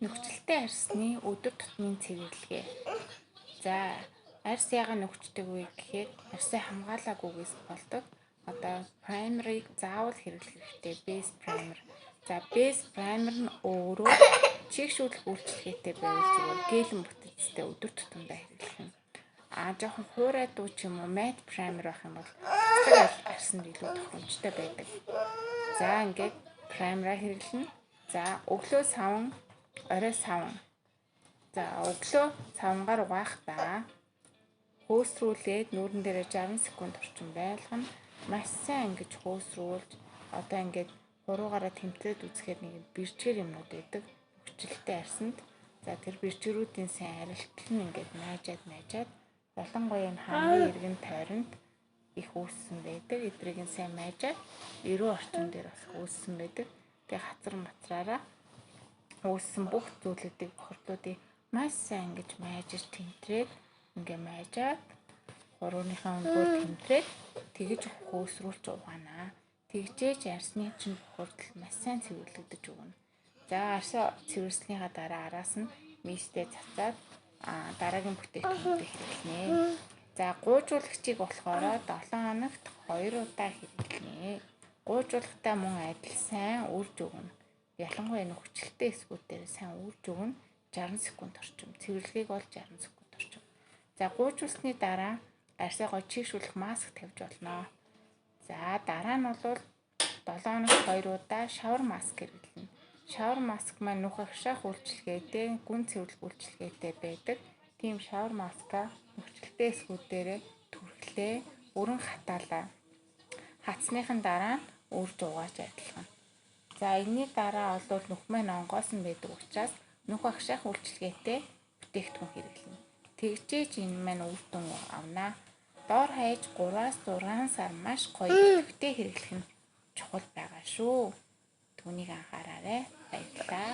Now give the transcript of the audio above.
Нөхцөлтэй арьсны өдөр тутмын цэвэрлэгээ. За, арьс яагаад нөхцдөг вэ гэхээр арьсаа хамгаалаагүйгээс болдог. Одоо primer-ыг заавал хэрэглэх хэрэгтэй. Base primer. За, base primer нь өөрөө чийгшүүлэх үйлчлэгээтэй байвал зүгээр гээлэн бүтэцтэй өдөр тутамдаа хэрэглэх юм. Жоохон хуурай дуу ч юм уу matte primer байх юм бол цэцэг арьсанд илүү тохиромжтой байдаг. За, ингээд primer-а хэрэглэнэ. За, өглөө савн, орой савн. За, өглөө савнгаар угаахдаа хөөсрүүлээд нүүрэн дээрээ 60 секунд орчим байлгана. Маш сайн ингэж хөөсрүүлж одоо ингээд хуруугаараа тэмцээд үзэхээр нэг бэрчгэр юмнууд байдаг. Хүчлэлтэй арьсанд. За, тэр бэрчгэрүүдийн сайн арилтал нь ингээд найжаад ялангуяа энэ хамгийн эргэн тойронд их үүссэн байдаг. Эдрийг нь сайн майжаад 90 орчим дээр бас үүссэн байдаг. Тэгээ хацар матраараа үүссэн бүх зүйлүүдийг бохирдлуудыг маш сайн ингэж майжиж тэмтрээд ингээ майжаад хурууныхаа өнгөөр тэмтрээд тэгж хөөсрүүлж угаана. Тэгжээж арьсны чинь бохирдол маш сайн цэвэрлэгдэж өгнө. За, арьсаа цэвэрснийхаа дараа араас нь мистэй цацаад дараагийн бүтээгдэхүүнтэй хэрэглэнэ. За, гуйжуулагчийг болохоор 7 хоногт 2 удаа хэрэглэнэ. Гуйжуулагтаа мөн адил сайн үрж өгнө. Ялангуяа энэ хүчлэлтэй эсгүүдээр сайн үрж өгнө. 60 секунд орчим. Цэвэрлэгийг бол 60 секунд орчим. За, гуйжуулсны дараа арьсаа гоо чийгшүүлэх маск тавьж болно. За, дараа нь бол 7 хоногт 2 удаа шавар маск хэрэглэнэ. Шавар маск маань нүх агшаах үйлчилгээтэй, гүн цэвэрлэх үйлчилгээтэй байдаг. Тийм шавар маска нөхцөлтэй эсгүүдээр түрхлээ, өрөн хатаалаа. Хатсныхын дараа нь үрж угааж адилхан. За, энэний дараа бол нүх маань онгоосон байдаг учраас нүх агшаах үйлчилгээтэй бүтээгдэхүүн хэрэглэнэ. Тэгжээж энэ маань үр дүн авнаа. Доор хаяж 3-аас 6 сар маш гоё идэвхтэй хэрэглэх нь чухал байгаа шүү. Түүнийг анхаараарай. Баярлалаа.